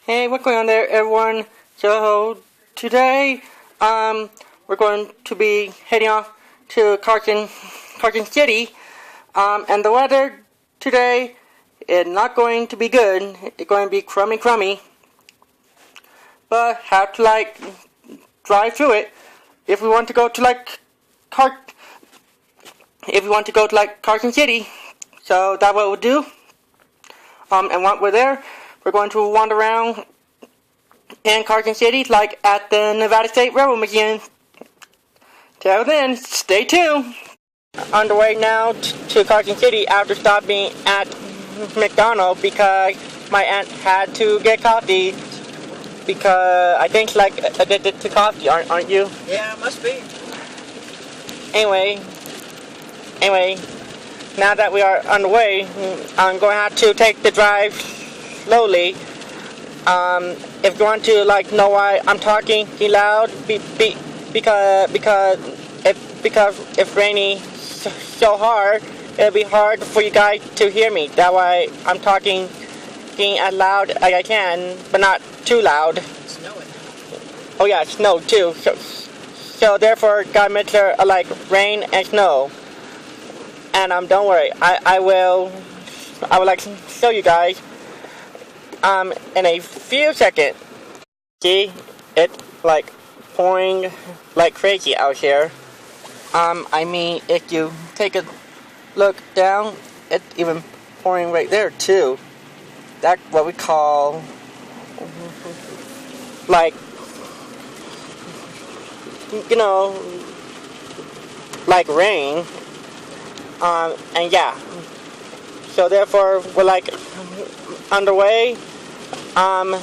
Hey, what's going on there, everyone? So today, we're going to be heading off to Carson City, and the weather today is not going to be good. It's going to be crummy, but have to drive through it if we want to go to Carson City. So that's what we'll do. And once we're there, we're going to wander around in Carson City, like at the Nevada State Railroad Museum. Till then, stay tuned. On the way now to Carson City after stopping at McDonald's because my aunt had to get coffee because I think she's addicted to coffee, aren't you? Yeah, must be. Anyway, now that we are on the way, I'm going to have to take the drive slowly. If you want to know why I'm talking loud, because it's raining so hard, it'll be hard for you guys to hear me. That's why I'm talking as loud as I can, but not too loud. It's snowing. Oh yeah, snow too. So therefore, got a mixture of rain and snow. And don't worry, I will show you guys in a few seconds. See, it's pouring like crazy out here. If you take a look down, it's even pouring right there too. That's what we call rain. And yeah, so therefore we're underway, and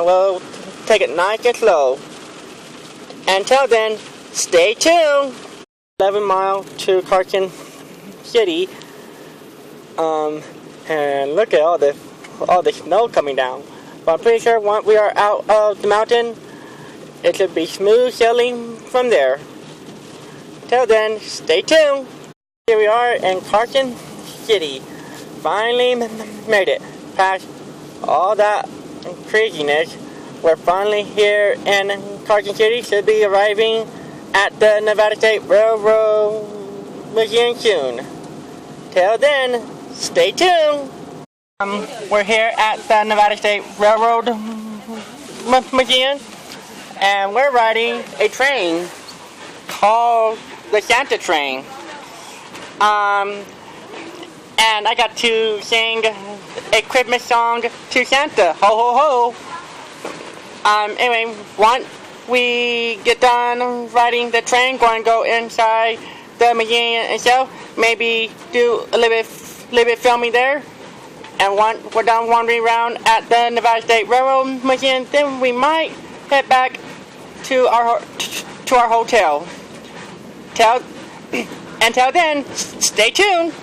we'll take it nice and slow. Until then, stay tuned. 11 miles to Carson City, and look at all the snow coming down. But I'm pretty sure once we are out of the mountain, it should be smooth sailing from there. Till then, stay tuned. Here we are in Carson City. Finally made it. Past all that craziness, we're finally here in Carson City. Should be arriving at the Nevada State Railroad Museum soon. Till then, stay tuned. We're here at the Nevada State Railroad Museum, and we're riding a train called the Santa Train. And I got to sing a Christmas song to Santa. Ho ho ho. Anyway, once we get done riding the train, going to go inside the museum itself, maybe do a little bit filming there. And once we're done wandering around at the Nevada State Railroad Museum, then we head back to our hotel. Until then, stay tuned.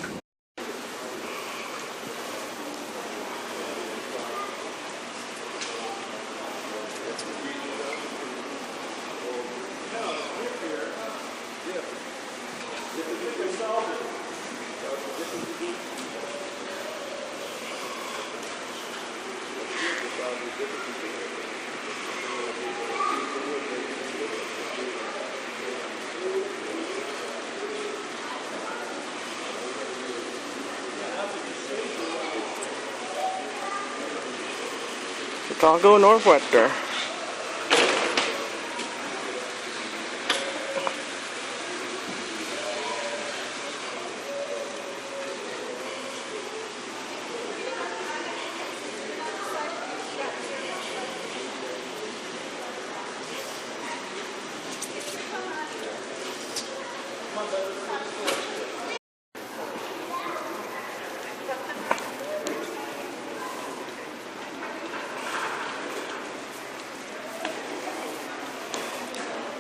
Chicago Northwestern.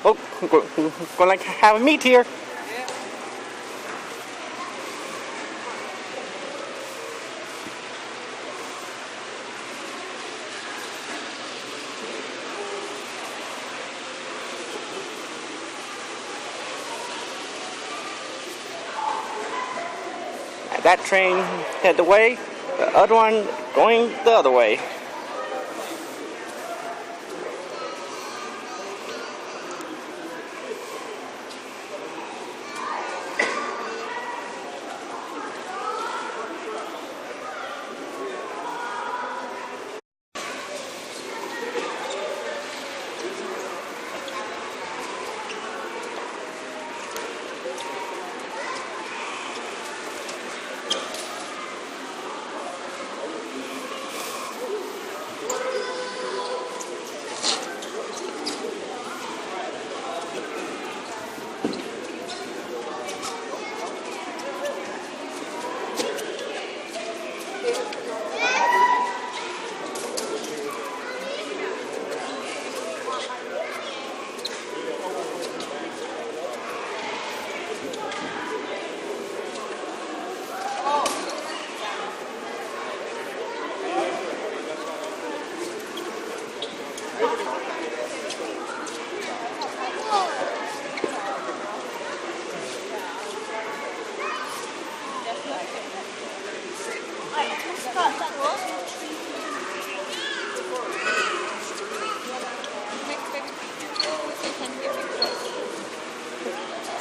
Oh, we're going to have a meet here. That train head the way, the other one going the other way.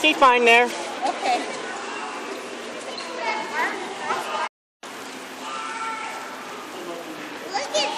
she's fine there. Okay. Look at this.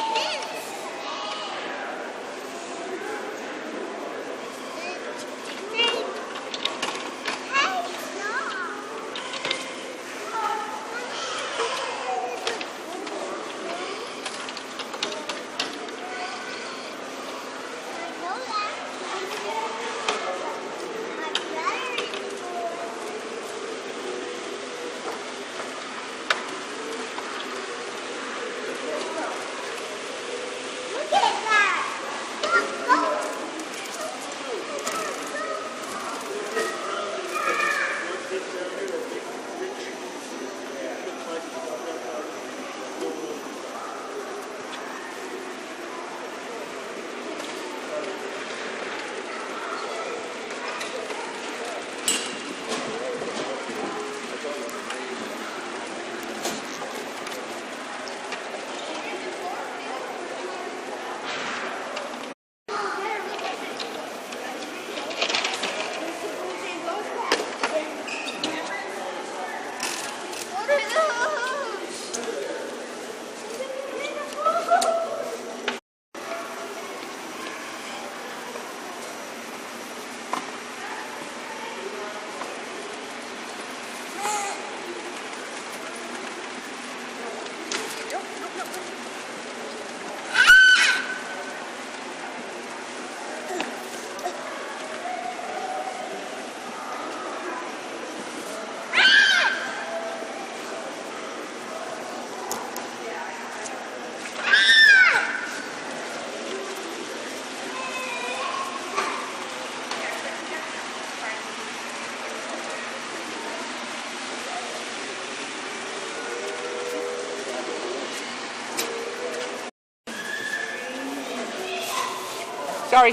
Sorry.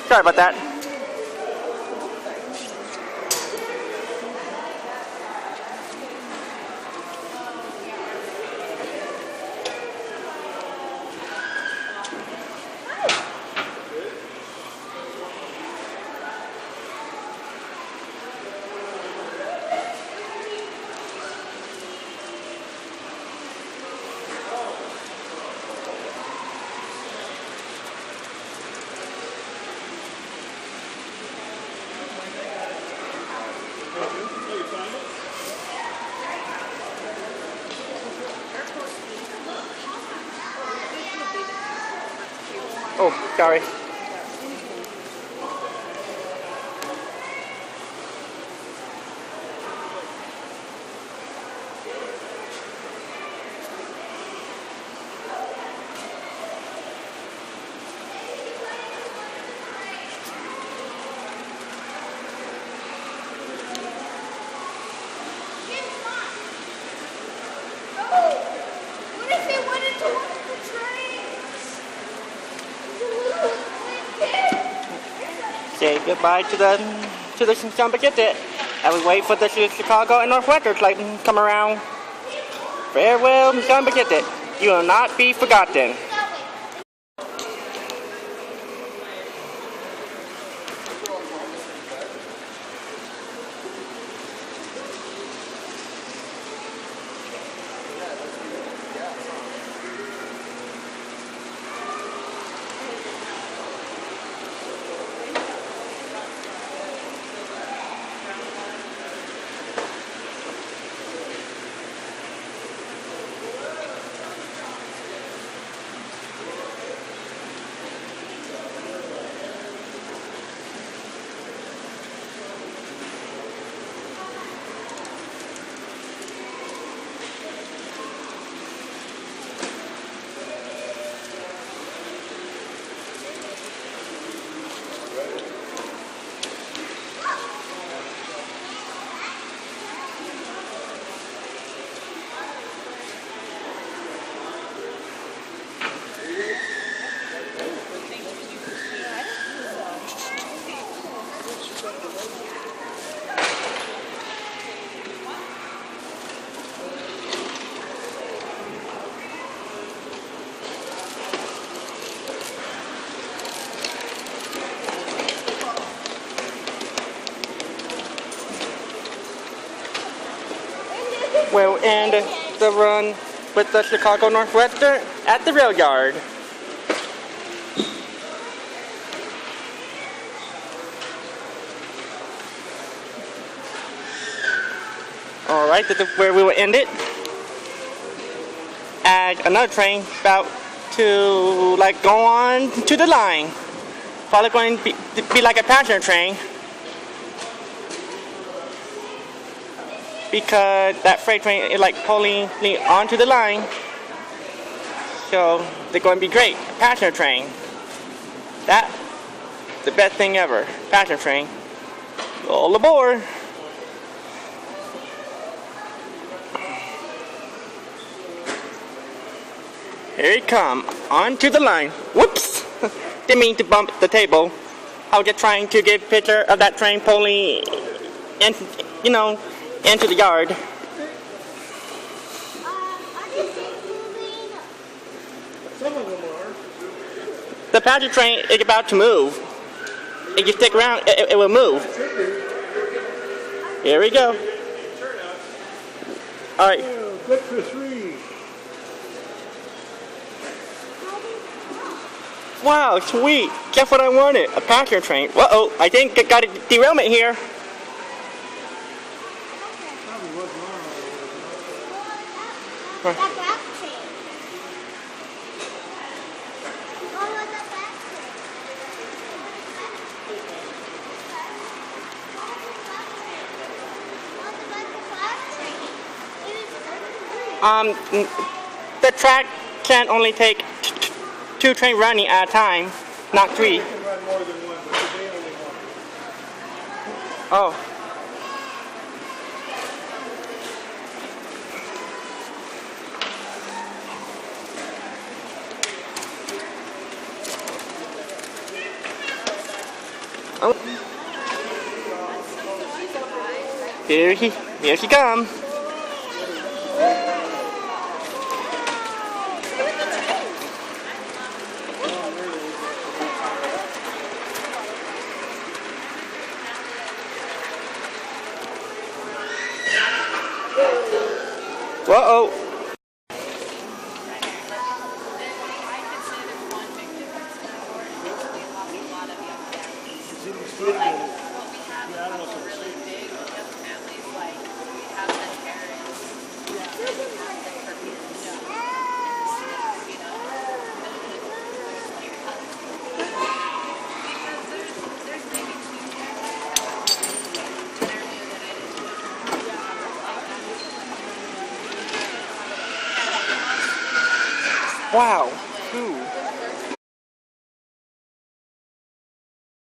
Sorry about that. Oh, sorry. What if they went into one of the trains? Say goodbye to the San Paquete. And we wait for the Chicago and Northwestern flight to come around. Farewell, San Paquete. You will not be forgotten. we'll end the run with the Chicago Northwestern at the rail yard. Alright, this is where we will end it. And another train about to go on to the line. Probably going to be like a passenger train. Because that freight train is pulling onto the line. So they're going to be great. Passenger train. That's the best thing ever. Passenger train. All aboard. Here it come, onto the line. Whoops! Didn't mean to bump the table. I was just trying to get a picture of that train pulling, into the yard. Are these things moving? Some of them are. The passenger train is about to move. If you stick around, it will move. Here we go. All right. Oh, click for 3. Wow, sweet. Guess what I wanted? A passenger train. Uh-oh, I think it got a derailment here. Probably wasn't on all That back train. What was that back train? The track can only take 2 trains running at a time, not 3. You can run more than one, but today only one. Oh. Oh. Here she comes. Uh-oh. Wow. Ooh.